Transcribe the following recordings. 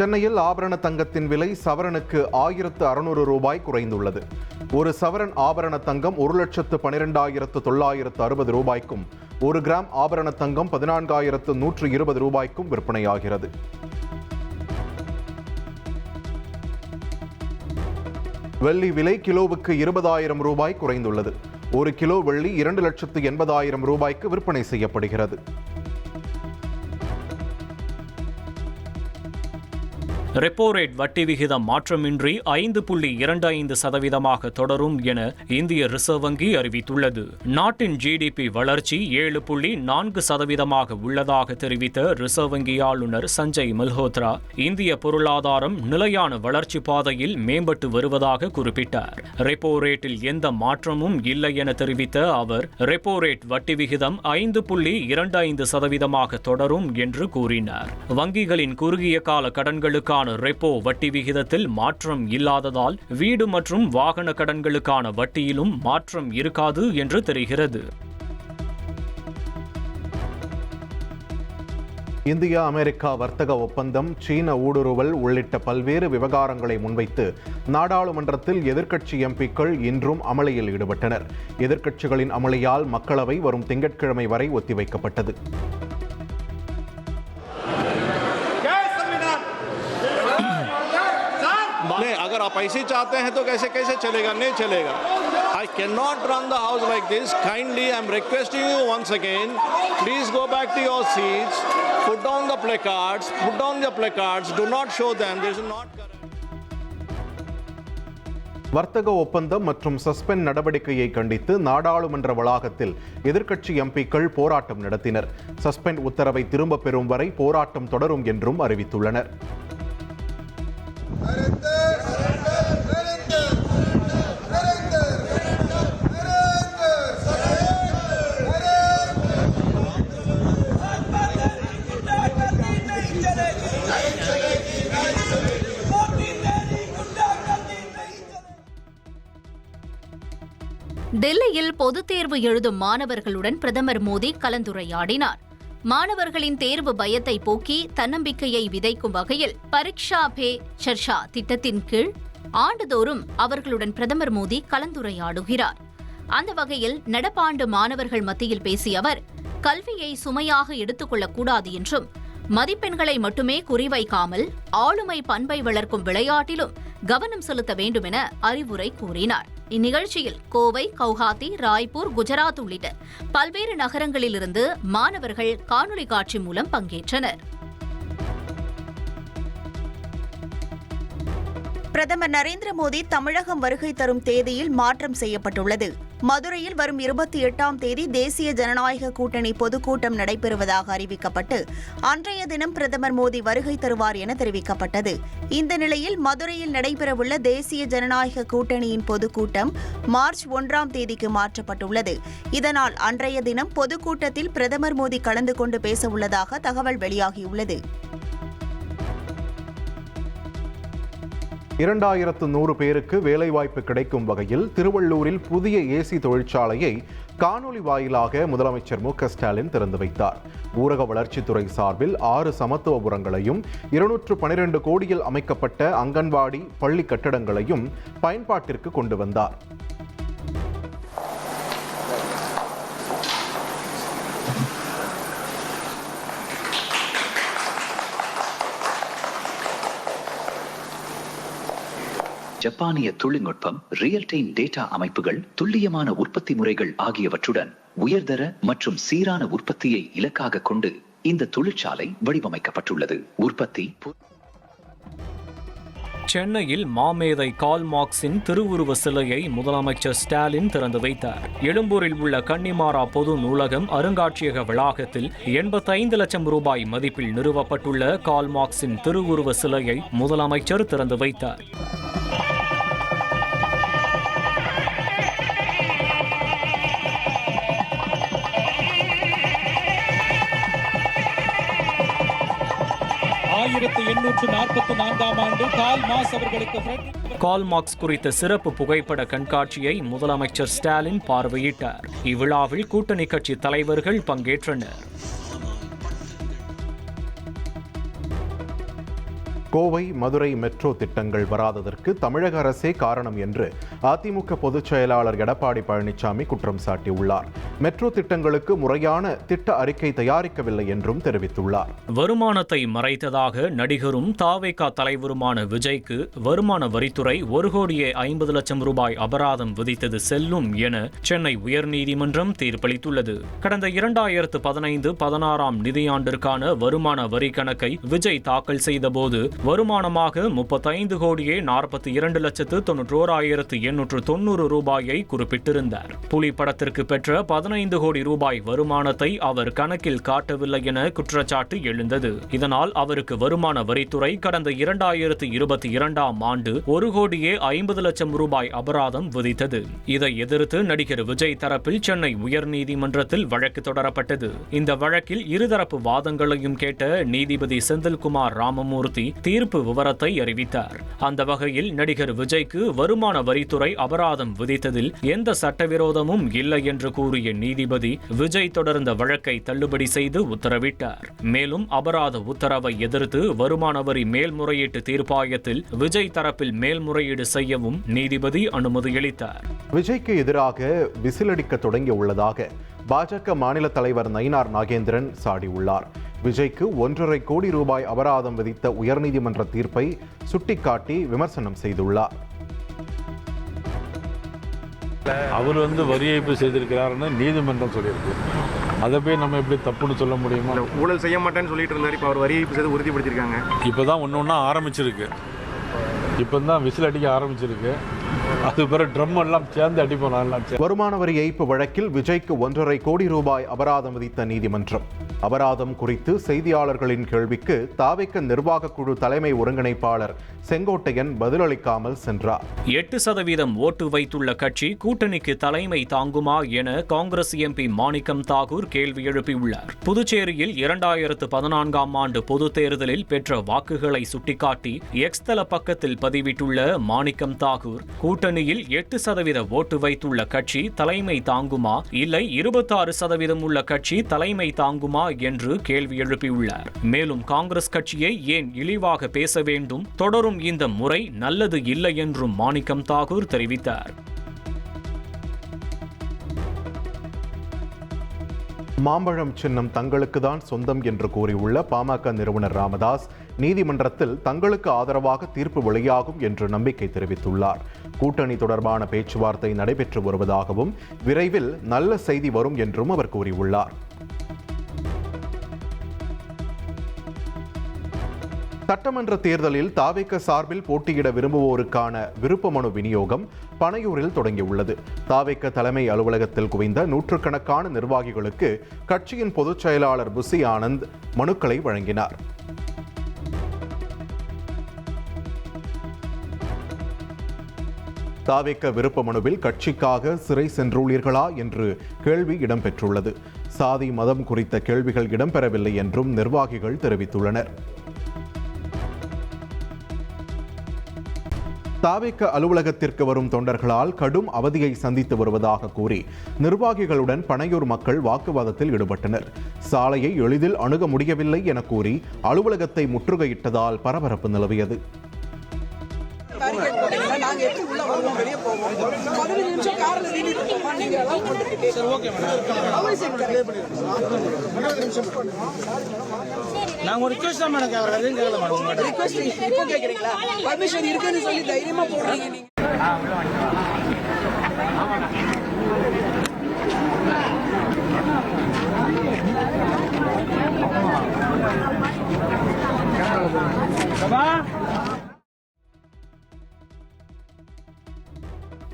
சென்னையில் ஆபரண தங்கத்தின் விலை சவரனுக்கு 1600 ரூபாய் குறைந்துள்ளது. ஒரு சவரன் ஆபரண தங்கம் 1,12,960 ரூபாய்க்கும், 1 கிராம் ஆபரண தங்கம் 14,120 ரூபாய்க்கும் விற்பனையாகிறது. வெள்ளி விலை கிலோவுக்கு 20,000 ரூபாய் குறைந்துள்ளது. 1 கிலோ வெள்ளி 2,80,000 ரூபாய்க்கு விற்பனை செய்யப்படுகிறது. ரெப்போ ரேட் வட்டி விகிதம் மாற்றமின்றி 5.25% தொடரும் என இந்திய ரிசர்வ் வங்கி அறிவித்துள்ளது. நாட்டின் ஜிடிபி வளர்ச்சி 7.4% உள்ளதாக தெரிவித்த ரிசர்வ் வங்கி ஆளுநர் சஞ்சய் மல்ஹோத்ரா, இந்திய பொருளாதாரம் நிலையான வளர்ச்சி பாதையில் மேம்பட்டு வருவதாக குறிப்பிட்டார். ரெப்போ ரேட்டில் எந்த மாற்றமும் இல்லை என தெரிவித்த அவர், ரெப்போ ரேட் வட்டி விகிதம் 5.25% தொடரும் என்று கூறினார். வங்கிகளின் குறுகிய கால கடன்களுக்கான ரெப்போ வட்டி விகிதத்தில் மாற்றம் இல்லாததால் வீடு மற்றும் வாகன கடன்களுக்கான வட்டியிலும் மாற்றம் இருக்காது என்று தெரிகிறது. இந்தியா அமெரிக்கா வர்த்தக ஒப்பந்தம், சீன ஊடுருவல் உள்ளிட்ட பல்வேறு விவகாரங்களை முன்வைத்து நாடாளுமன்றத்தில் எதிர்க்கட்சி எம்பிக்கள் இன்றும் அமளியில் ஈடுபட்டனர். எதிர்க்கட்சிகளின் அமளியால் மக்களவை வரும் திங்கட்கிழமை வரை ஒத்திவைக்கப்பட்டது. नहीं, अगर आप ऐसे चाहते हैं तो कैसे कैसे चलेगा? नहीं चलेगा. I cannot run the house like this. Kindly, I am requesting you once again, please go back to your seats, put down the placards, do not show them. This is not correct. வர்த்தக ஒப்பந்தம் மற்றும் suspend நடவடிக்கையை கண்டித்து நாடாளுமன்ற வளாகத்தில் எதிர்க்கட்சி எம்பிக்கள் போராட்டம் நடத்தினர். சஸ்பெண்ட் உத்தரவை திரும்ப பெறும் வரை போராட்டம் தொடரும் என்றும் அறிவித்துள்ளனர். டெல்லியில் பொதுத் தேர்வு எழுதும் மாணவர்களுடன் பிரதமர் மோடி கலந்துரையாடினார். மாணவர்களின் தேர்வு பயத்தை போக்கி தன்னம்பிக்கையை விதைக்கும் வகையில் பரீட்சா பே சர்ச்சா திட்டத்தின் கீழ் ஆண்டுதோறும் அவர்களுடன் பிரதமர் மோடி கலந்துரையாடுகிறார். அந்த வகையில் நடப்பாண்டு மாணவர்கள் மத்தியில் பேசிய அவர், கல்வியை சுமையாக எடுத்துக் கொள்ளக்கூடாது என்றும், மதிப்பெண்களை மட்டுமே குறிவைக்காமல் ஆளுமை பண்பை வளர்க்கும் விளையாட்டிலும் கவனம் செலுத்த வேண்டும் என அறிவுரை கூறினார். இந்நிகழ்ச்சியில் கோவை, கவுஹாத்தி, ராய்ப்பூர், குஜராத் உள்ளிட்ட பல்வேறு நகரங்களிலிருந்து மாணவர்கள் காணொலி காட்சி மூலம் பங்கேற்றனர். பிரதமர் நரேந்திர மோடி தமிழகம் வருகை தரும் தேதியில் மாற்றம் செய்யப்பட்டுள்ளது. மதுரையில் வரும் 28ஆம் தேதி தேசிய ஜனநாயக கூட்டணி பொதுக்கூட்டம் நடைபெறுவதாக அறிவிக்கப்பட்டு அன்றைய தினம் பிரதமர் மோடி வருகை தருவார் என தெரிவிக்கப்பட்டது. இந்த நிலையில் மதுரையில் நடைபெறவுள்ள தேசிய ஜனநாயக கூட்டணியின் பொதுக்கூட்டம் மார்ச் 1ஆம் தேதிக்கு மாற்றப்பட்டுள்ளது. இதனால் அன்றைய தினம் பொதுக்கூட்டத்தில் பிரதமர் மோடி கலந்து கொண்டு பேசவுள்ளதாக தகவல் வெளியாகியுள்ளது. 2100 பேருக்கு வேலைவாய்ப்பு கிடைக்கும் வகையில் திருவள்ளூரில் புதிய ஏசி தொழிற்சாலையை காணொலி வாயிலாக முதலமைச்சர் மு.க.ஸ்டாலின் திறந்து வைத்தார். ஊரக வளர்ச்சித்துறை சார்பில் 6 சமத்துவபுரங்களையும் 212 கோடியில் அமைக்கப்பட்ட அங்கன்வாடி, பள்ளி கட்டடங்களையும் பயன்பாட்டிற்கு கொண்டு வந்தார். ஜப்பானிய தொழில்நுட்பம், ரியல் டைம் டேட்டா அமைப்புகள், துல்லியமான உற்பத்தி முறைகள் ஆகியவற்றுடன் உயர்தர மற்றும் சீரான உற்பத்தியை இலக்காக கொண்டு இந்த தொழிற்சாலை வடிவமைக்கப்பட்டுள்ளது. உற்பத்தி சென்னையில் மாமேதை கார்ல் மார்க்ஸின் திருவுருவ சிலையை முதலமைச்சர் ஸ்டாலின் திறந்து வைத்தார். எழும்பூரில் உள்ள கன்னிமாரா பொது நூலகம் அருங்காட்சியக வளாகத்தில் 85 லட்சம் ரூபாய் மதிப்பில் நிறுவப்பட்டுள்ள கார்ல் மார்க்ஸின் திருவுருவ சிலையை முதலமைச்சர் திறந்து வைத்தார். கார்ல் மார்க்ஸ் குறித்த சிறப்பு புகைப்பட கண்காட்சியை முதலமைச்சர் ஸ்டாலின் பார்வையிட்டார். இவ்விழாவில் கூட்டணி கட்சி தலைவர்கள் பங்கேற்றனர். கோவை மதுரை மெட்ரோ திட்டங்கள் வராததற்கு தமிழக அரசே காரணம் என்று அதிமுக பொதுச் செயலாளர் எடப்பாடி பழனிசாமி குற்றம் சாட்டியுள்ளார். மெட்ரோ திட்டங்களுக்கு முறையான திட்ட அறிக்கை தயாரிக்கவில்லை என்றும் தெரிவித்துள்ளார். வருமானத்தை மறைத்ததாக நடிகரும் தாவேகா தலைவருமான விஜய்க்கு வருமான வரித்துறை 1,50,00,000 ரூபாய் அபராதம் விதித்தது செல்லும் என சென்னை உயர்நீதிமன்றம் தீர்ப்பளித்துள்ளது. கடந்த 2015-16 நிதியாண்டிற்கான வருமான வரி கணக்கை விஜய் தாக்கல் செய்தபோது வருமானமாக 35,42,91,890 ரூபாயை குறிப்பிட்டிருந்தார். புலி படத்திற்கு பெற்ற 15 கோடி ரூபாய் வருமானத்தை அவர் கணக்கில் காட்டவில்லை என குற்றச்சாட்டு எழுந்தது. இதனால் அவருக்கு வருமான வரித்துறை கடந்த 2022 ஆண்டு 1,50,00,000 ரூபாய் அபராதம் விதித்தது. இதை எதிர்த்து நடிகர் விஜய் தரப்பில் சென்னை உயர்நீதிமன்றத்தில் வழக்கு தொடரப்பட்டது. இந்த வழக்கில் இருதரப்பு வாதங்களையும் கேட்ட நீதிபதி செந்தில்குமார் ராமமூர்த்தி தீர்ப்பு விவரத்தை அறிவித்தார். அந்த வகையில் நடிகர் விஜய்க்கு வருமான வரித்துறை அபராதம் விதித்ததில் எந்த சட்டவிரோதமும் இல்லை என்று கூறிய நீதிபதி விஜய் தொடர்ந்த வழக்கை தள்ளுபடி செய்து உத்தரவிட்டார். மேலும் அபராத உத்தரவை எதிர்த்து வருமான வரி மேல்முறையீட்டு தீர்ப்பாயத்தில் விஜய் தரப்பில் மேல்முறையீடு செய்யவும் நீதிபதி அனுமதியளித்தார். விஜய்க்கு எதிராக விசிலடிக்க தொடங்கியுள்ளதாக பாஜக மாநில தலைவர் நயினார் நாகேந்திரன் சாடியுள்ளார். விஜய்க்கு 1,50,00,000 கோடி ரூபாய் அபராதம் விதித்த உயர்நீதிமன்ற தீர்ப்பை சுட்டிக்காட்டி விமர்சனம் செய்துள்ளார். அவர் வரி ஏய்ப்பு செய்திருக்கிறார்னு நீதிமன்றம் சொல்லியிருக்கு. அதை போய் நம்ம எப்படி தப்புன்னு சொல்ல முடியுமா? ஊழல் செய்ய மாட்டேன்னு சொல்லிட்டு இருந்தார். இப்போ அவர் வரி ஏய்ப்பு செய்து உறுதிப்படுத்தியிருக்காங்க. இப்போ தான் ஒன்று ஆரம்பிச்சிருக்கு. இப்போ தான் விசில் அடிக்க ஆரம்பிச்சிருக்கு. அது பிறகு ட்ரம் எல்லாம் சேர்ந்து அடிப்போம். வருமான வரி ஏய்ப்பு வழக்கில் விஜய்க்கு 1,50,00,000 கோடி ரூபாய் அபராதம் விதித்த நீதிமன்றம் அபராதம் குறித்து செய்தியாளர்களின் கேள்விக்கு தாவேக நிர்வாக குழு தலைமை ஒருங்கிணைப்பாளர் செங்கோட்டையன் பதிலளிக்காமல் சென்றார். 8% ஓட்டு வைத்துள்ள கட்சி கூட்டணிக்கு தலைமை தாங்குமா என காங்கிரஸ் எம்பி மாணிக்கம் தாகூர் கேள்வி எழுப்பியுள்ளார். புதுச்சேரியில் 2014 ஆண்டு பொதுத் தேர்தலில் பெற்ற வாக்குகளை சுட்டிக்காட்டி எக்ஸ் தள பக்கத்தில் பதிவிட்டுள்ள மாணிக்கம் தாகூர் கூட்டணியில் 8% ஓட்டு வைத்துள்ள கட்சி தலைமை தாங்குமா இல்லை 26% உள்ள கட்சி தலைமை தாங்குமா என்று கேள்வி எழுப்பியுள்ளார். மேலும் காங்கிரஸ் கட்சியை ஏன் இழிவாக பேச வேண்டும், தொடரும் இந்த முறை நல்லது இல்லை என்றும் மாணிக்கம் தாகூர் தெரிவித்தார். மாம்பழம் சின்னம் தங்களுக்குதான் சொந்தம் என்று கூறியுள்ள பாமக நிறுவனர் ராமதாஸ் நீதிமன்றத்தில் தங்களுக்கு ஆதரவாக தீர்ப்பு வெளியாகும் என்று நம்பிக்கை தெரிவித்துள்ளார். கூட்டணி தொடர்பான பேச்சுவார்த்தை நடைபெற்று வருவதாகவும் விரைவில் நல்ல செய்தி வரும் என்றும் அவர் கூறியுள்ளார். சட்டமன்ற தேர்தலில் தாவேக சார்பில் போட்டியிட விரும்புவோருக்கான விருப்ப மனு விநியோகம் பனையூரில் தொடங்கியுள்ளது. தாவேக தலைமை அலுவலகத்தில் குவிந்த நூற்றுக்கணக்கான நிர்வாகிகளுக்கு கட்சியின் பொதுச் செயலாளர் புசி ஆனந்த் மனுக்களை வழங்கினார். தாவேக விருப்ப மனுவில் கட்சிக்காக சிறை சென்றுள்ளீர்களா என்று கேள்வி இடம்பெற்றுள்ளது. சாதி மதம் குறித்த கேள்விகள் இடம்பெறவில்லை என்றும் நிர்வாகிகள் தெரிவித்துள்ளனர். தாவேக அலுவலகத்திற்கு வரும் தொண்டர்களால் கடும் அவதியை சந்தித்து வருவதாக கூறி நிர்வாகிகளுடன் பனையூர் மக்கள் வாக்குவாதத்தில் ஈடுபட்டனர். சாலையை எளிதில் அணுக முடியவில்லை என கூறி அலுவலகத்தை முற்றுகையிட்டதால் பரபரப்பு நிலவியது. நாங்க ஒரு ரிக்வெஸ்ட் தான் மேடம் கேக்குறோம். அதையும் கேட்கல மேடம். உங்க ரிக்வெஸ்ட் இப்போ கேக்குறீங்களா? பர்மிஷன் இருக்குன்னு சொல்லி தைரியமா போடுறீங்க நீங்க. உள்ள வாங்க.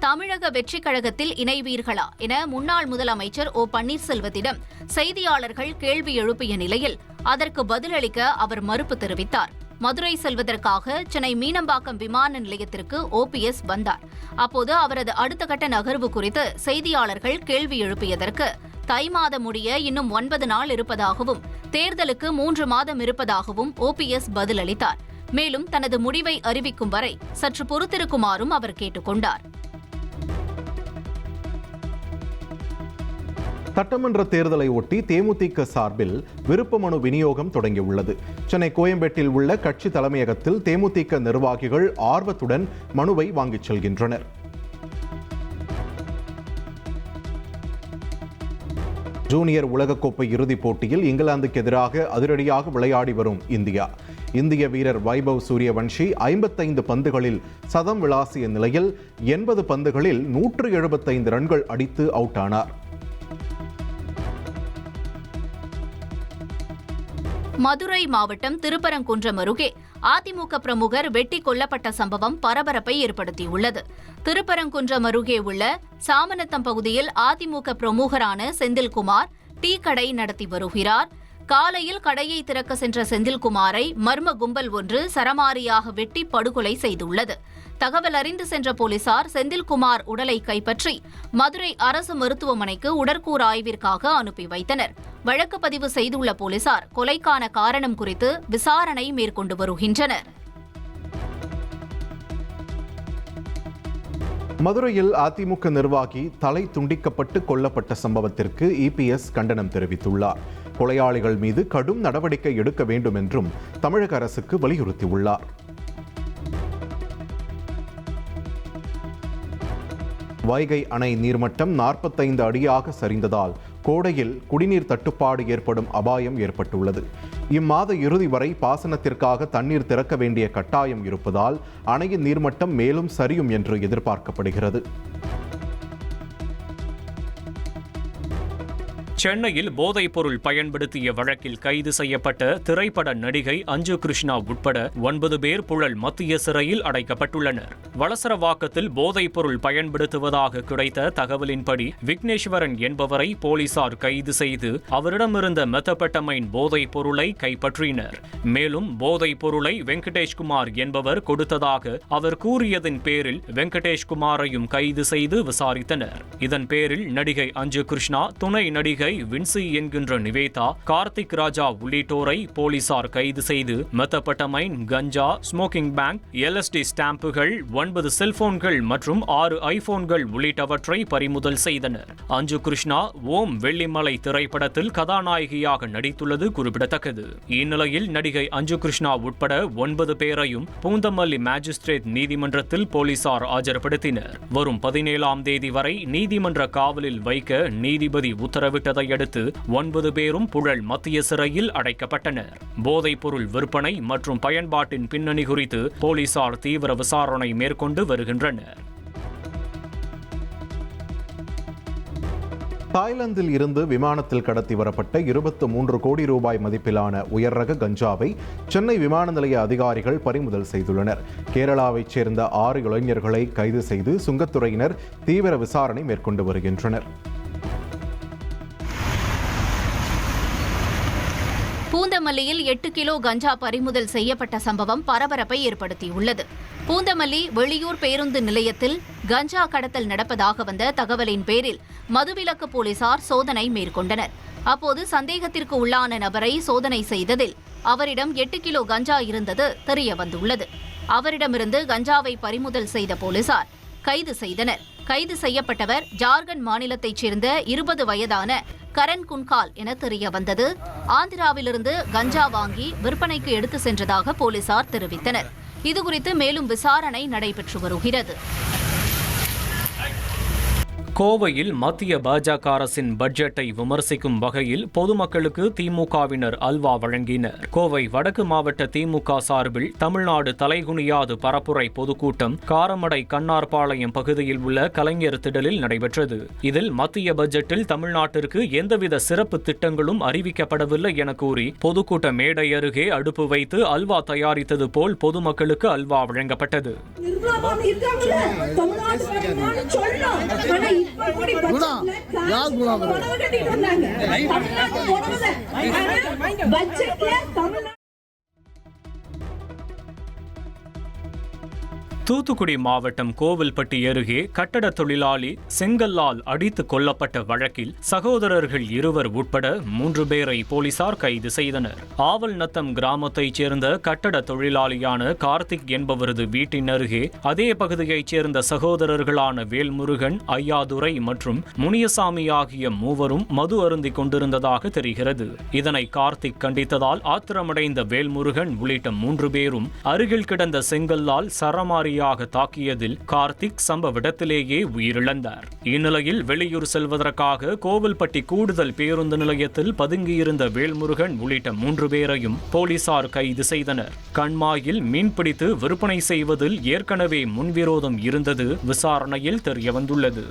தமிழக வெற்றிக் கழகத்தில் இணைவீர்களா என முன்னாள் முதலமைச்சர் ஓ பன்னீர்செல்வத்திடம் செய்தியாளர்கள் கேள்வி எழுப்பிய நிலையில் அதற்கு பதிலளிக்க அவர் மறுப்பு தெரிவித்தார். மதுரை செல்வதற்காக சென்னை மீனம்பாக்கம் விமான நிலையத்திற்கு OPS வந்தார். அப்போது அவரது அடுத்த கட்ட நகர்வு குறித்து செய்தியாளர்கள் கேள்வி எழுப்பியதற்கு தை மாதம் முடிய இன்னும் 9 நாள் இருப்பதாகவும் தேர்தலுக்கு 3 மாதம் இருப்பதாகவும் OPS பதிலளித்தார். மேலும் தனது முடிவை அறிவிக்கும் வரை சற்று பொறுத்திருக்குமாறும் அவர் கேட்டுக் கொண்டார். சட்டமன்ற தேர்தலை ஒட்டி தேமுதிக சார்பில் விருப்ப மனு விநியோகம் தொடங்கியுள்ளது. சென்னை கோயம்பேட்டில் உள்ள கட்சி தலைமையகத்தில் தேமுதிக நிர்வாகிகள் ஆர்வத்துடன் மனுவை வாங்கிச் செல்கின்றனர். ஜூனியர் உலகக்கோப்பை இறுதிப் போட்டியில் இங்கிலாந்துக்கு எதிராக அதிரடியாக விளையாடி வரும் இந்திய வீரர் வைபவ் சூரியவன்ஷி 55 பந்துகளில் சதம் விளாசிய நிலையில் 80 பந்துகளில் 175 ரன்கள் அடித்து அவுட் ஆனார். மதுரை மாவட்டம் திருப்பரங்குன்றம் அருகே அதிமுக பிரமுகர் வெட்டி கொல்லப்பட்ட சம்பவம் பரபரப்பை ஏற்படுத்தியுள்ளது. திருப்பரங்குன்றம் அருகே உள்ள சாமநத்தம் பகுதியில் அதிமுக பிரமுகரான செந்தில்குமார் டீ கடை நடத்தி வருகிறார். காலையில் கடையை திறக்க சென்ற செந்தில்குமாரை மர்ம கும்பல் ஒன்று சரமாரியாக வெட்டி படுகொலை செய்துள்ளது. தகவல் அறிந்து சென்ற போலீசார் செந்தில்குமார் உடலை கைப்பற்றி மதுரை அரசு மருத்துவமனைக்கு உடற்கூறு ஆய்விற்காக அனுப்பி வைத்தனர். வழக்கு பதிவு செய்துள்ள போலீசார் கொலைக்கான காரணம் குறித்து விசாரணை மேற்கொண்டு வருகின்றனர். மதுரையில் அதிமுக நிர்வாகி தலை துண்டிக்கப்பட்டு கொல்லப்பட்ட சம்பவத்திற்கு இபிஎஸ் கண்டனம் தெரிவித்துள்ளார். கொலையாளிகள் மீது கடும் நடவடிக்கை எடுக்க வேண்டும் என்றும் தமிழக அரசுக்கு வலியுறுத்தியுள்ளார். வைகை அணை நீர்மட்டம் 45 அடியாக சரிந்ததால் கோடையில் குடிநீர் தட்டுப்பாடு ஏற்படும் அபாயம் ஏற்பட்டுள்ளது. இம்மாத இறுதி வரை பாசனத்திற்காக தண்ணீர் திறக்க வேண்டிய கட்டாயம் இருப்பதால் அணையின் நீர்மட்டம் மேலும் சரியும் என்று எதிர்பார்க்கப்படுகிறது. சென்னையில் போதைப் பொருள் பயன்படுத்திய வழக்கில் கைது செய்யப்பட்ட திரைப்பட நடிகை அஞ்சு கிருஷ்ணா உட்பட 9 பேர் புழல் மத்திய சிறையில் அடைக்கப்பட்டுள்ளனர். வளசரவாக்கத்தில் போதைப் பொருள் பயன்படுத்துவதாக கிடைத்த தகவலின்படி விக்னேஸ்வரன் என்பவரை போலீசார் கைது செய்து அவரிடமிருந்த மெத்தபெட்டமைன் போதைப் பொருளை கைப்பற்றினர். மேலும் போதைப் பொருளை வெங்கடேஷ்குமார் என்பவர் கொடுத்ததாக அவர் கூறியதன் பேரில் வெங்கடேஷ்குமாரையும் கைது செய்து விசாரித்தனர். இதன் பேரில் நடிகை அஞ்சு கிருஷ்ணா, துணை நடிகை வின்சி என்கின்ற நிவேதா, கார்த்திக் ராஜா உள்ளிட்டோரை போலீசார் கைது செய்து மெத்தபெட்டமைன், கஞ்சா, ஸ்மோக்கிங் பேங்க், LSD ஸ்டாம்புகள், 9 செல்போன்கள் மற்றும் 6 ஐபோன்கள் உள்ளிட்டவற்றை பறிமுதல் செய்தனர். அஞ்சு கிருஷ்ணா ஓம் வெள்ளிமலை திரைப்படத்தில் கதாநாயகியாக நடித்துள்ளது குறிப்பிடத்தக்கது. இந்நிலையில் நடிகை அஞ்சு கிருஷ்ணா உட்பட 9 பேரையும் பூந்தமல்லி மேஜிஸ்ட்ரேட் நீதிமன்றத்தில் போலீசார் ஆஜர்படுத்தினர். வரும் 17ஆம் தேதி வரை நீதிமன்ற காவலில் வைக்க நீதிபதி உத்தரவிட்டதை அடுத்து 9 பேரும் புழல் மத்திய சிறையில் அடைக்கப்பட்டனர். போதைப் பொருள் விற்பனை மற்றும் பயன்பாட்டின் பின்னணி குறித்து போலீசார் தீவிர விசாரணை மேற்கொண்டு வருகின்றனர். தாய்லாந்தில் இருந்து விமானத்தில் கடத்தி வரப்பட்ட 23 கோடி ரூபாய் மதிப்பிலான உயர் ரக கஞ்சாவை சென்னை விமான நிலைய அதிகாரிகள் பறிமுதல் செய்துள்ளனர். கேரளாவைச் சேர்ந்த 6 இளைஞர்களை கைது செய்து சுங்கத்துறையினர் தீவிர விசாரணை மேற்கொண்டு வருகின்றனர். பூந்தமல்லியில் 8 கிலோ கஞ்சா பறிமுதல் செய்யப்பட்ட சம்பவம் பரபரப்பை ஏற்படுத்தியுள்ளது. பூந்தமல்லி வெளியூர் பேருந்து நிலையத்தில் கஞ்சா கடத்தல் நடப்பதாக வந்த தகவலின் பேரில் மதுவிலக்கு போலீசார் சோதனை மேற்கொண்டனர். அப்போது சந்தேகத்திற்கு உள்ளான நபரை சோதனை செய்ததில் அவரிடம் 8 கிலோ கஞ்சா இருந்தது தெரியவந்துள்ளது. அவரிடமிருந்து கஞ்சாவை பறிமுதல் செய்த போலீசார் கைது செய்தனர். கைது செய்யப்பட்டவர் ஜார்க்கண்ட் மாநிலத்தைச் சேர்ந்த 20 வயதான கரண் குன்கால் என தெரிய வந்தது. ஆந்திராவிலிருந்து கஞ்சா வாங்கி விற்பனைக்கு எடுத்து சென்றதாக போலீசார் தெரிவித்தனர். இதுகுறித்து மேலும் விசாரணை நடைபெற்று வருகிறது. கோவையில் மத்திய பாஜக அரசின் பட்ஜெட்டை விமர்சிக்கும் வகையில் பொதுமக்களுக்கு திமுகவினர் அல்வா வழங்கினர். கோவை வடக்கு மாவட்ட திமுக சார்பில் தமிழ்நாடு தலைகுனியாது பரப்புரை பொதுக்கூட்டம் காரமடை கண்ணார்பாளையம் பகுதியில் உள்ள கலைஞர் திடலில் நடைபெற்றது. இதில் மத்திய பட்ஜெட்டில் தமிழ்நாட்டிற்கு எந்தவித சிறப்பு திட்டங்களும் அறிவிக்கப்படவில்லை என கூறி பொதுக்கூட்ட மேடை அருகே அடுப்பு வைத்து அல்வா தயாரித்தது போல் பொதுமக்களுக்கு அல்வா வழங்கப்பட்டது. தூத்துக்குடி மாவட்டம் கோவில்பட்டி அருகே கட்டட தொழிலாளி செங்கல்லால் அடித்து கொல்லப்பட்ட வழக்கில் சகோதரர்கள் இருவர் உட்பட 3 பேரை போலீசார் கைது செய்தனர். ஆவல்நத்தம் கிராமத்தைச் சேர்ந்த கட்டட தொழிலாளியான கார்த்திக் என்பவரது வீட்டின் அருகே அதே பகுதியைச் சேர்ந்த சகோதரர்களான வேல்முருகன், ஐயாதுரை மற்றும் முனியசாமி ஆகிய மூவரும் மது அருந்திக் கொண்டிருந்ததாக தெரிகிறது. இதனை கார்த்திக் கண்டித்ததால் ஆத்திரமடைந்த வேல்முருகன் உள்ளிட்ட 3 பேரும் அருகில் கிடந்த செங்கல்லால் சரமாரி தாக்கியதில் கார்த்திக் சம்பவ இடத்திலேயே உயிரிழந்தார். இந்நிலையில் வெளியூர் செல்வதற்காக கோவில்பட்டி கூடுதல் பேருந்து நிலையத்தில் பதுங்கியிருந்த வேல்முருகன் உள்ளிட்ட 3 பேரையும் போலீசார் கைது செய்தனர். கண்மாயில் மீன்பிடித்து விற்பனை செய்வதில் ஏற்கனவே முன்விரோதம் இருந்தது விசாரணையில் தெரியவந்துள்ளது.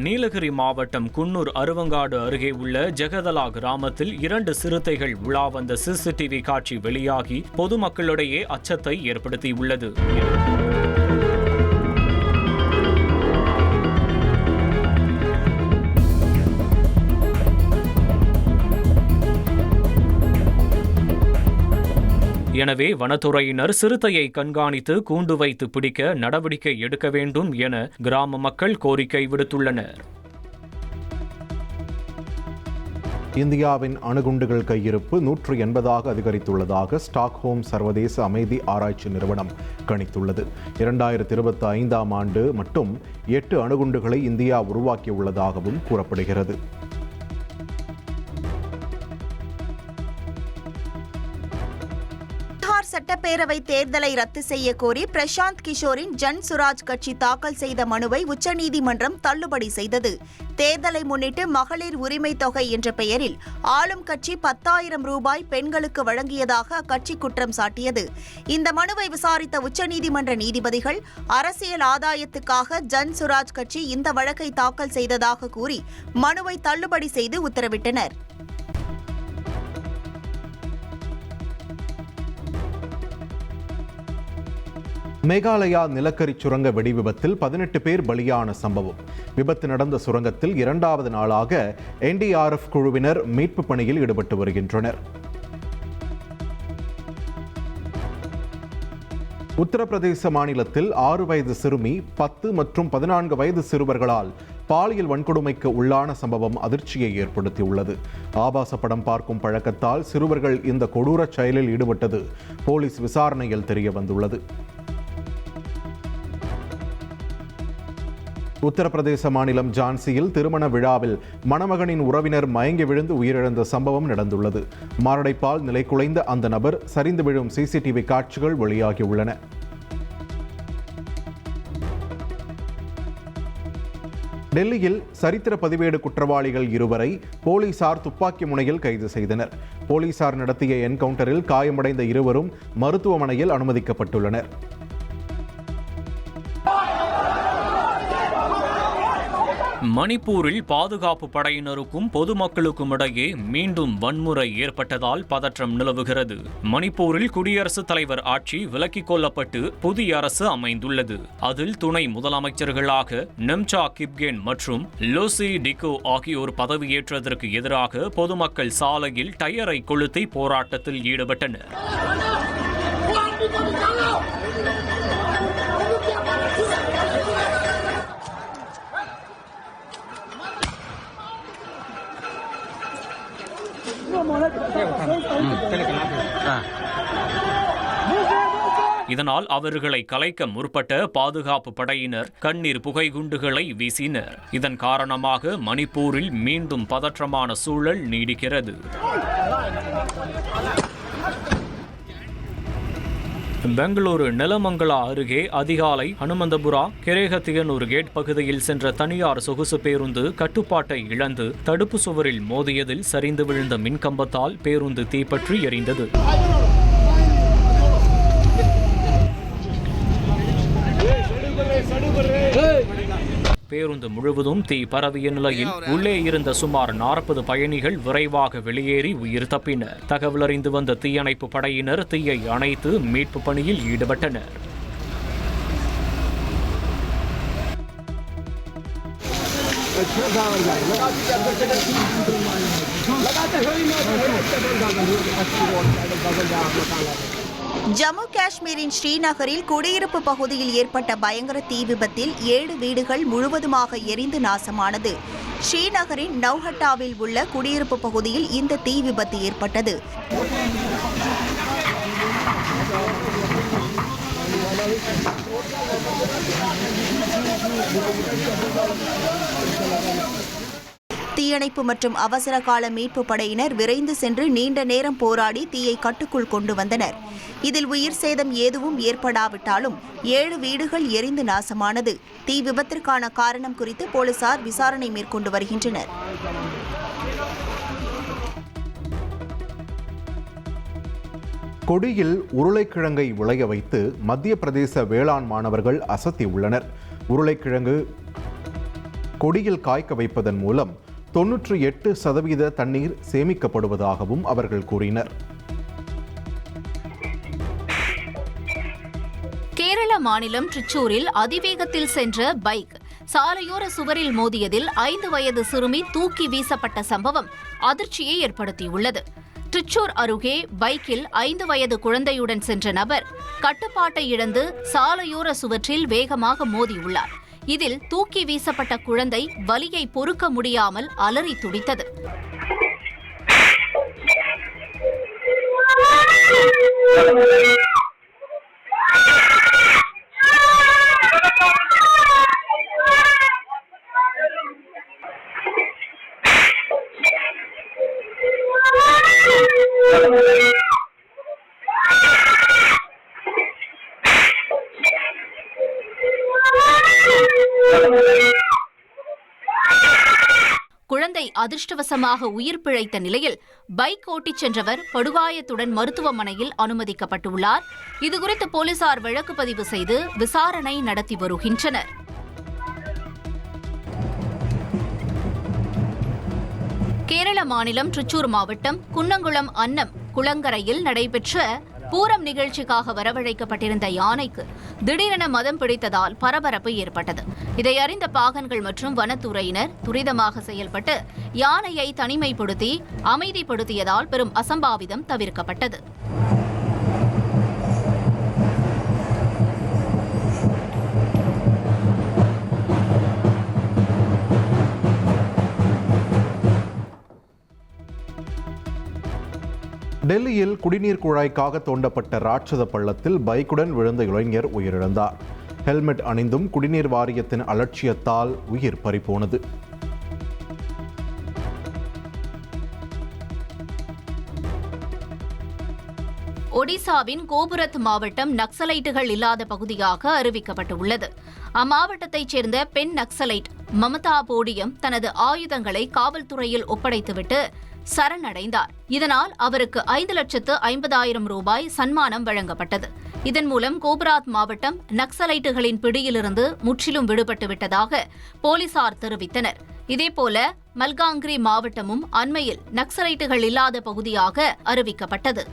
நீலகிரி மாவட்டம் குன்னூர் அருவங்காடு அருகே உள்ள ஜெகதலா கிராமத்தில் 2 சிறுத்தைகள் உலா வந்த சிசிடிவி காட்சி வெளியாகி பொதுமக்களிடையே அச்சத்தை ஏற்படுத்தியுள்ளது. எனவே வனத்துறையினர் சிறுத்தையை கண்காணித்து கூண்டு வைத்து பிடிக்க நடவடிக்கை எடுக்க வேண்டும் என கிராம மக்கள் கோரிக்கை விடுத்துள்ளனர். இந்தியாவின் அணுகுண்டுகள் கையிருப்பு 180ஆக அதிகரித்துள்ளதாக ஸ்டாக்ஹோம் சர்வதேச அமைதி ஆராய்ச்சி நிறுவனம் கணித்துள்ளது. 2025ஆம் ஆண்டு மட்டும் 8 அணுகுண்டுகளை இந்தியா உருவாக்கியுள்ளதாகவும் கூறப்படுகிறது. சட்டப்பேரவை தேர்தலை ரத்து செய்ய கோரி பிரசாந்த் கிஷோரின் ஜன் சுராஜ் கட்சி தாக்கல் செய்த மனுவை உச்சநீதிமன்றம் தள்ளுபடி செய்தது. தேர்தலை முன்னிட்டு மகளிர் உரிமை தொகை என்ற பெயரில் ஆளும் கட்சி 10,000 ரூபாய் பெண்களுக்கு வழங்கியதாக அக்கட்சி குற்றம் சாட்டியது. இந்த மனுவை விசாரித்த உச்சநீதிமன்ற நீதிபதிகள் அரசியல் ஆதாயத்துக்காக ஜன் சுராஜ் கட்சி இந்த வழக்கை தாக்கல் செய்ததாக கூறி மனுவை தள்ளுபடி செய்து உத்தரவிட்டனர். மேகாலயா நிலக்கரி சுரங்க வெடி விபத்தில் 18 பேர் பலியான சம்பவம். விபத்து நடந்த சுரங்கத்தில் 2வது நாளாக NDRF குழுவினர் மீட்பு பணியில் ஈடுபட்டு வருகின்றனர். உத்தரப்பிரதேச மாநிலத்தில் 6 வயது சிறுமி 10 மற்றும் 14 வயது சிறுவர்களால் பாலியல் வன்கொடுமைக்கு உள்ளான சம்பவம் அதிர்ச்சியை ஏற்படுத்தியுள்ளது. ஆபாச படம் பார்க்கும் பழக்கத்தால் சிறுவர்கள் இந்த கொடூர செயலில் ஈடுபட்டது போலீஸ் விசாரணையில் தெரிய வந்துள்ளது. உத்தரப்பிரதேச மாநிலம் ஜான்சியில் திருமண விழாவில் மணமகனின் உறவினர் மயங்கி விழுந்து உயிரிழந்த சம்பவம் நடந்துள்ளது. மாரடைப்பால் நிலைகுலைந்த அந்த நபர் சரிந்து விழும் சிசிடிவி காட்சிகள் வெளியாகியுள்ளன. டெல்லியில் சரித்திர பதிவேடு குற்றவாளிகள் 2 போலீசார் துப்பாக்கி முனையில் கைது செய்தனர். போலீசார் நடத்திய என்கவுண்டரில் காயமடைந்த 2 மருத்துவமனையில் அனுமதிக்கப்பட்டுள்ளனர். மணிப்பூரில் பாதுகாப்பு படையினருக்கும் பொதுமக்களுக்கும் இடையே மீண்டும் வன்முறை ஏற்பட்டதால் பதற்றம் நிலவுகிறது. மணிப்பூரில் குடியரசுத் தலைவர் ஆட்சி விலக்கிக் கொள்ளப்பட்டு புதிய அரசு அமைந்துள்ளது. அதில் துணை முதலமைச்சர்களாக நெம்சா கிப்கேன் மற்றும் லோசி டிகோ ஆகியோர் பதவியேற்றதற்கு எதிராக பொதுமக்கள் சாலையில் டயரை கொளுத்தி போராட்டத்தில் ஈடுபட்டனர். இதனால் அவர்களை கலைக்க முற்பட்ட பாதுகாப்பு படையினர் கண்ணீர் புகைகுண்டுகளை வீசினர். இதன் காரணமாக மணிப்பூரில் மீண்டும் பதற்றமான சூழல் நீடிக்கிறது. பெங்களூரு நெலமங்கலா அருகே அதிகாலை ஹனுமந்தபுரா கெரேகத்தியனூர் கேட் பகுதியில் சென்ற தனியார் சொகுசு பேருந்து கட்டுப்பாட்டை இழந்து தடுப்பு சுவரில் மோதியதில் சரிந்து விழுந்த மின்கம்பத்தால் பேருந்து தீப்பற்றி எரிந்தது. பேருந்து முழுவதும் தீ பரவிய நிலையில் உள்ளே இருந்த சுமார் 40 பயணிகள் விரைவாக வெளியேறி உயிர் தப்பினர். தகவல் அறிந்து வந்த தீயணைப்பு படையினர் தீயை அணைத்து மீட்பு பணியில் ஈடுபட்டனர். ஜம்மு காஷ்மீரின் ஸ்ரீநகரில் குடியிருப்பு பகுதியில் ஏற்பட்ட பயங்கர தீ விபத்தில் 7 வீடுகள் முழுவதுமாக எரிந்து நாசமானது. ஸ்ரீநகரின் நௌஹட்டாவில் உள்ள குடியிருப்பு பகுதியில் இந்த தீ விபத்து ஏற்பட்டது. தீயணைப்பு மற்றும் அவசர கால மீட்பு படையினர் விரைந்து சென்று நீண்ட நேரம் போராடி தீயை கட்டுக்குள் கொண்டு வந்தனர். இதில் உயிர் சேதம் எதுவும் ஏற்படாவிட்டாலும் 7 வீடுகள் எரிந்து நாசமானது. தீ விபத்திற்கான காரணம் குறித்து போலீசார் விசாரணை மேற்கொண்டு வருகின்றனர். கொடியில் உருளைக்கிழங்கை விளைய வைத்து மத்திய பிரதேச வேளாண் மாணவர்கள் அசத்தியுள்ளனர். உருளைக்கிழங்கு கொடியில் காய்க்க வைப்பதன் மூலம் 98% தண்ணீர் சேமிக்கப்படுவதாகவும் அவர்கள் கூறினர். கேரள மாநிலம் ட்ரிச்சூரில் அதிவேகத்தில் சென்ற பைக் சாலையோர சுவரில் மோதியதில் 5 வயது சிறுமி தூக்கி வீசப்பட்ட சம்பவம் அதிர்ச்சியை ஏற்படுத்தியுள்ளது. ட்ரிச்சூர் அருகே பைக்கில் 5 வயது குழந்தையுடன் சென்ற நபர் கட்டுப்பாட்டை இழந்து சாலையோர சுவற்றில் வேகமாக மோதியுள்ளார். இதில் தூக்கி வீசப்பட்ட குழந்தை வலியை பொறுக்க முடியாமல் அலறி துடித்தது. குழந்தை அதிர்ஷ்டவசமாக உயிர் பிழைத்த நிலையில் பைக் ஓட்டிச் சென்றவர் படுகாயத்துடன் மருத்துவமனையில் அனுமதிக்கப்பட்டுள்ளார். இதுகுறித்து போலீசார் வழக்கு பதிவு செய்து விசாரணை நடத்தி வருகின்றனர். கேரள மாநிலம் ட்ரிச்சூர் மாவட்டம் குன்னங்குளம் அன்னம் குளங்கரையில் நடைபெற்ற பூரம் நிகழ்ச்சிக்காக வரவழைக்கப்பட்டிருந்த யானைக்கு திடீரென மதம் பிடித்ததால் பரபரப்பு ஏற்பட்டது. இதை அறிந்த பாகன்கள் மற்றும் வனத்துறையினர் துரிதமாக செயல்பட்டு யானையை தனிமைப்படுத்தி அமைதிப்படுத்தியதால் பெரும் அசம்பாவிதம் தவிர்க்கப்பட்டது. டெல்லியில் குடிநீர் குழாய்க்காக தோண்டப்பட்ட ராட்சத பள்ளத்தில் பைக்குடன் விழுந்த இளைஞர் உயிரிழந்தார். ஹெல்மெட் அணிந்தும் குடிநீர் வாரியத்தின் அலட்சியத்தால் உயிர் பறிபோனது. ஒடிசாவின் கோபுரத் மாவட்டம் நக்சலைட்டுகள் இல்லாத பகுதியாக அறிவிக்கப்பட்டுள்ளது. அம்மாவட்டத்தைச் சேர்ந்த பெண் நக்சலைட் மமதா போடியம் தனது ஆயுதங்களை காவல்துறையில் ஒப்படைத்துவிட்டு சரணடைந்தார். இதனால் அவருக்கு 5,50,000 ரூபாய் சன்மானம் வழங்கப்பட்டது. இதன் மூலம் கோபுராத் மாவட்டம் நக்சலைட்டுகளின் பிடியிலிருந்து முற்றிலும் விடுபட்டுவிட்டதாக போலீசார் தெரிவித்தனர். இதேபோல மல்காங்கிரி மாவட்டமும் அண்மையில் நக்சலைட்டுகள் இல்லாத பகுதியாக அறிவிக்கப்பட்டது.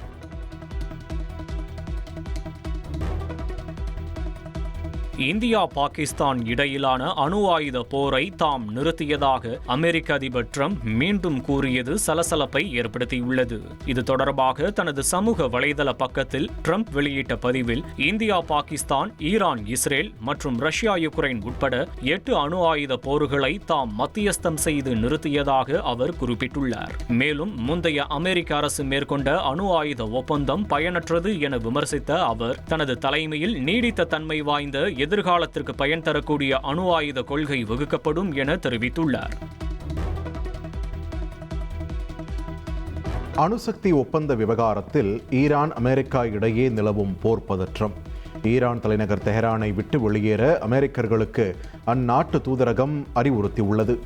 இந்தியா பாகிஸ்தான் இடையிலான அணு ஆயுத போரை தாம் நிறுத்தியதாக அமெரிக்க அதிபர் ட்ரம்ப் மீண்டும் கூறியது சலசலப்பை ஏற்படுத்தியுள்ளது. இது தொடர்பாக தனது சமூக வலைதள பக்கத்தில் ட்ரம்ப் வெளியிட்ட பதிவில் இந்தியா பாகிஸ்தான் ஈரான் இஸ்ரேல் மற்றும் ரஷ்யா யுக்ரைன் உட்பட 8 அணு ஆயுத போர்களை தாம் மத்தியஸ்தம் செய்து நிறுத்தியதாக அவர் குறிப்பிட்டுள்ளார். மேலும் முந்தைய அமெரிக்க அரசு மேற்கொண்ட அணு ஆயுத ஒப்பந்தம் பயனற்றது என விமர்சித்த அவர் தனது தலைமையில் நீடித்த தன்மை வாய்ந்த எதிர்காலத்திற்கு பயன் தரக்கூடிய அணு ஆயுத கொள்கை வகுக்கப்படும் என தெரிவித்துள்ளார். அணுசக்தி ஒப்பந்த விவகாரத்தில் ஈரான் அமெரிக்கா இடையே நிலவும் போர் பதற்றம். ஈரான் தலைநகர் தெஹரானை விட்டு வெளியேற அமெரிக்கர்களுக்கு அந்நாட்டு தூதரகம் அறிவுறுத்தியுள்ளது.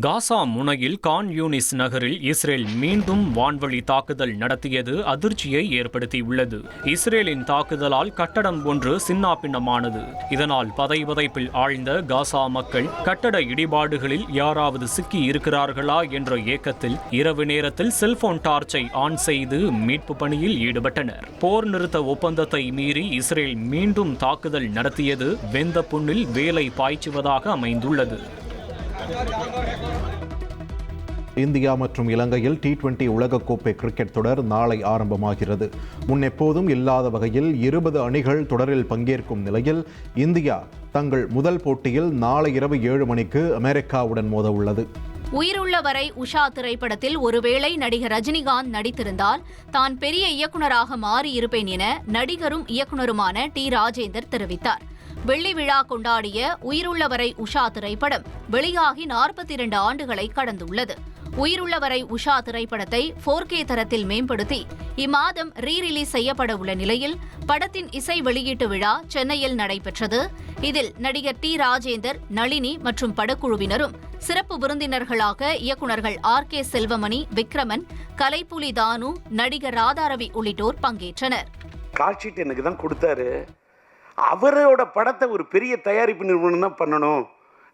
காசா முனையில் கான் யூனிஸ் நகரில் இஸ்ரேல் மீண்டும் வான்வழி தாக்குதல் நடத்தியது அதிர்ச்சியை ஏற்படுத்தியுள்ளது. இஸ்ரேலின் தாக்குதலால் கட்டடம் ஒன்று சின்னாபின்னமானது. இதனால் பதைபதைப்பில் ஆழ்ந்த காசா மக்கள் கட்டட இடிபாடுகளில் யாராவது சிக்கி இருக்கிறார்களா என்ற ஏக்கத்தில் இரவு நேரத்தில் செல்போன் டார்ச்சை ஆன் செய்து மீட்பு பணியில் ஈடுபட்டனர். போர் நிறுத்த ஒப்பந்தத்தை மீறி இஸ்ரேல் மீண்டும் தாக்குதல் நடத்தியது வெந்த புண்ணில் வேலை பாய்ச்சுவதாக அமைந்துள்ளது. இந்தியா மற்றும் இலங்கையில் T20 உலகக்கோப்பை கிரிக்கெட் தொடர் நாளை ஆரம்பமாகிறது. முன்னெப்போதும் இல்லாத வகையில் 20 அணிகள் தொடரில் பங்கேற்கும் நிலையில் இந்தியா தங்கள் முதல் போட்டியில் நாளை இரவு 7 மணிக்கு அமெரிக்காவுடன் மோத உள்ளது. உயிருள்ள வரை உஷா திரைப்படத்தில் ஒருவேளை நடிகர் ரஜினிகாந்த் நடித்திருந்தால் தான் பெரிய இயக்குநராக மாறியிருப்பேன் என நடிகரும் இயக்குநருமான T. ராஜேந்தர் தெரிவித்தார். வெள்ளி விழா கொண்டாடிய உயிருள்ளவரை உஷா திரைப்படம் வெளியாகி 42 ஆண்டுகளை கடந்துள்ளது. உயிருள்ளவரை உஷா திரைப்படத்தை 4K தரத்தில் மேம்படுத்தி இம்மாதம் ரீரிலீஸ் செய்யப்பட உள்ள நிலையில் படத்தின் இசை வெளியீட்டு விழா சென்னையில் நடைபெற்றது. இதில் நடிகர் T. ராஜேந்தர், நளினி மற்றும் படக்குழுவினரும் சிறப்பு விருந்தினர்களாக இயக்குநர்கள் R. K. செல்வமணி, விக்ரமன், கலைப்புலி தானு, நடிகர் ராதாரவி உள்ளிட்டோர் பங்கேற்றனர். கால்ஷீட் எனக்கு தான் கொடுத்தாரு. அவரோட படத்தை ஒரு பெரிய தயாரிப்பு நிறுவனம் தான் பண்ணணும்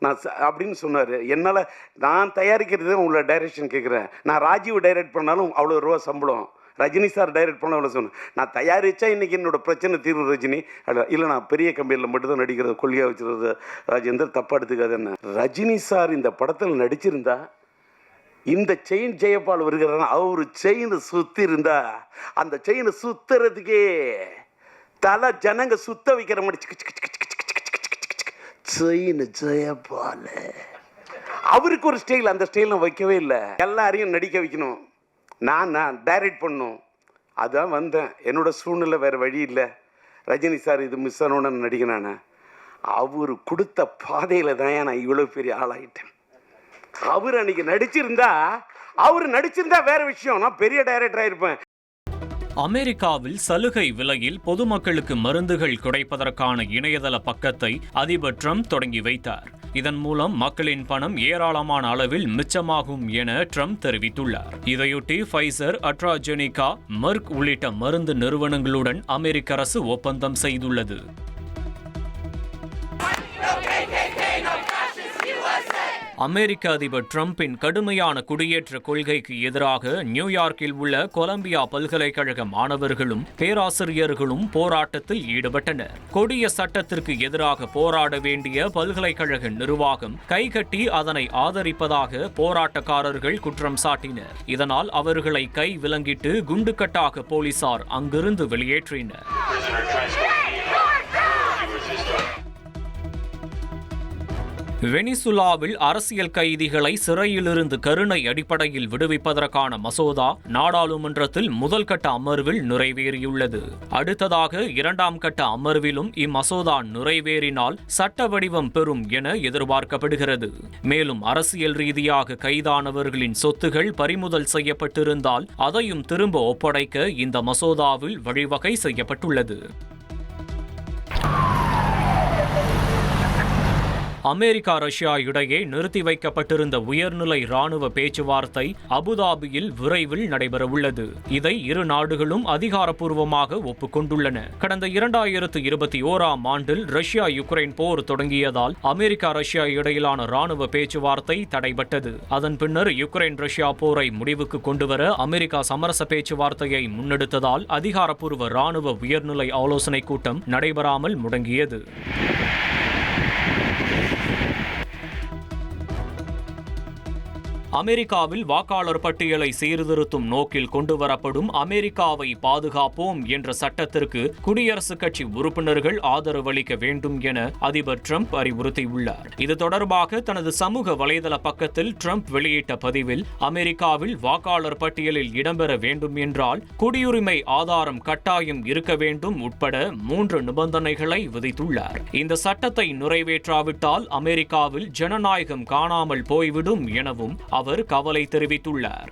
நான் அப்படின்னு சொன்னார். என்னால் நான் தயாரிக்கிறது உங்களை டைரக்ஷன் கேட்குறேன். நான் ராஜீவ் டைரக்ட் பண்ணாலும் அவ்வளோ ரூபா சம்பளம், ரஜினி சார் டைரக்ட் பண்ண அவ்வளோ சொன்னேன். நான் தயாரித்தா இன்றைக்கி என்னோட பிரச்சனை தீர்வு ரஜினி இல்லை, நான் பெரிய கம்பெனியில் மட்டும்தான் நடிக்கிறது கொள்கையாக வச்சுருது. ராஜேந்தர் தப்பாக எடுத்துக்காது. என்ன ரஜினி சார் இந்த படத்தில் நடிச்சிருந்தா இந்த செயின் ஜெயபால் வருகிறார், அவர் செயின் சுற்றி இருந்தா அந்த செயினை சுற்றுறதுக்கே தலை ஜனங்க சுத்த வைக்கிற மாதிரி செயின் ஜெயபால். அவருக்கு ஒரு ஸ்டைல், அந்த ஸ்டைல் நான் வைக்கவே இல்லை. எல்லாரையும் நடிக்க வைக்கணும், நான் டைரக்ட் பண்ணணும். அதான் வந்தேன். என்னோட சூழ்நிலை வேறு வழி இல்லை. ரஜினி சார் இது மிஸ் ஆனோன்னு நடிக்கிறேன். நான் அவர் கொடுத்த பாதையில் தான் நான் இவ்வளோ பெரிய ஆளாயிட்டேன். அவர் அன்னைக்கு நடிச்சிருந்தா வேற விஷயம், நான் பெரிய டைரக்டர் ஆயிருப்பேன். அமெரிக்காவில் சலுகை விலையில் பொதுமக்களுக்கு மருந்துகள் கிடைப்பதற்கான இணையதள பக்கத்தை அதிபர் ட்ரம்ப் தொடங்கி வைத்தார். இதன் மூலம் மக்களின் பணம் ஏராளமான அளவில் மிச்சமாகும் என ட்ரம்ப் தெரிவித்துள்ளார். இதையொட்டி ஃபைசர், அஸ்ட்ராஜெனிகா, மெர்க் உள்ளிட்ட மருந்து நிறுவனங்களுடன் அமெரிக்க அரசு ஒப்பந்தம் செய்துள்ளது. அமெரிக்க அதிபர் ட்ரம்பின் கடுமையான குடியேற்ற கொள்கைக்கு எதிராக நியூயார்க்கில் உள்ள கொலம்பியா பல்கலைக்கழக மாணவர்களும் பேராசிரியர்களும் போராட்டத்தில் ஈடுபட்டனர். கொடிய சட்டத்திற்கு எதிராக போராட வேண்டிய பல்கலைக்கழக நிர்வாகம் கைகட்டி அதனை ஆதரிப்பதாக போராட்டக்காரர்கள் குற்றம் சாட்டினர். இதனால் அவர்களை கை விலங்கிட்டு குண்டுக்கட்டாக போலீசார் அங்கிருந்து வெளியேற்றினர். வெனிசுலாவில் அரசியல் கைதிகளை சிறையிலிருந்து கருணை அடிப்படையில் விடுவிப்பதற்கான மசோதா நாடாளுமன்றத்தில் முதல் கட்ட அமர்வில் நிறைவேறியுள்ளது. அடுத்ததாக 2ஆம் கட்ட அமர்விலும் இம்மசோதா நிறைவேறினால் சட்ட வடிவம் பெறும் என எதிர்பார்க்கப்படுகிறது. மேலும் அரசியல் ரீதியாக கைதானவர்களின் சொத்துகள் பறிமுதல் செய்யப்பட்டிருந்தால் அதையும் திரும்ப ஒப்படைக்க இந்த மசோதாவில் வழிவகை செய்யப்பட்டுள்ளது. அமெரிக்கா, ரஷ்யா இடையே நிறுத்தி வைக்கப்பட்டிருந்த உயர்நிலை ராணுவ பேச்சுவார்த்தை அபுதாபியில் விரைவில் நடைபெறவுள்ளது. இதை இரு நாடுகளும் அதிகாரப்பூர்வமாக ஒப்புக்கொண்டுள்ளன. கடந்த 2021ஆம் ஆண்டில் ரஷ்யா யுக்ரைன் போர் தொடங்கியதால் அமெரிக்கா, ரஷ்யா இடையிலான ராணுவ பேச்சுவார்த்தை தடைபட்டது. அதன் பின்னர் யுக்ரைன் ரஷ்யா போரை முடிவுக்கு கொண்டுவர அமெரிக்கா சமரச பேச்சுவார்த்தையை முன்னெடுத்ததால் அதிகாரப்பூர்வ ராணுவ உயர்நிலை ஆலோசனை கூட்டம் நடைபெறாமல் முடங்கியது. அமெரிக்காவில் வாக்காளர் பட்டியலை சீர்திருத்தும் நோக்கில் கொண்டுவரப்படும் அமெரிக்காவை பாதுகாப்போம் என்ற சட்டத்திற்கு குடியரசுக் கட்சி உறுப்பினர்கள் ஆதரவளிக்க வேண்டும் என அதிபர் ட்ரம்ப் அறிவுறுத்தியுள்ளார். இது தொடர்பாக தனது சமூக வலைதள பக்கத்தில் ட்ரம்ப் வெளியிட்ட பதிவில் அமெரிக்காவில் வாக்காளர் பட்டியலில் இடம்பெற வேண்டும் என்றால் குடியுரிமை ஆதாரம் கட்டாயம் இருக்க வேண்டும் உட்பட 3 நிபந்தனைகளை விதித்துள்ளார். இந்த சட்டத்தை நிறைவேற்றாவிட்டால் அமெரிக்காவில் ஜனநாயகம் காணாமல் போய்விடும் எனவும் அவர் கவலை தெரிவித்துள்ளார்.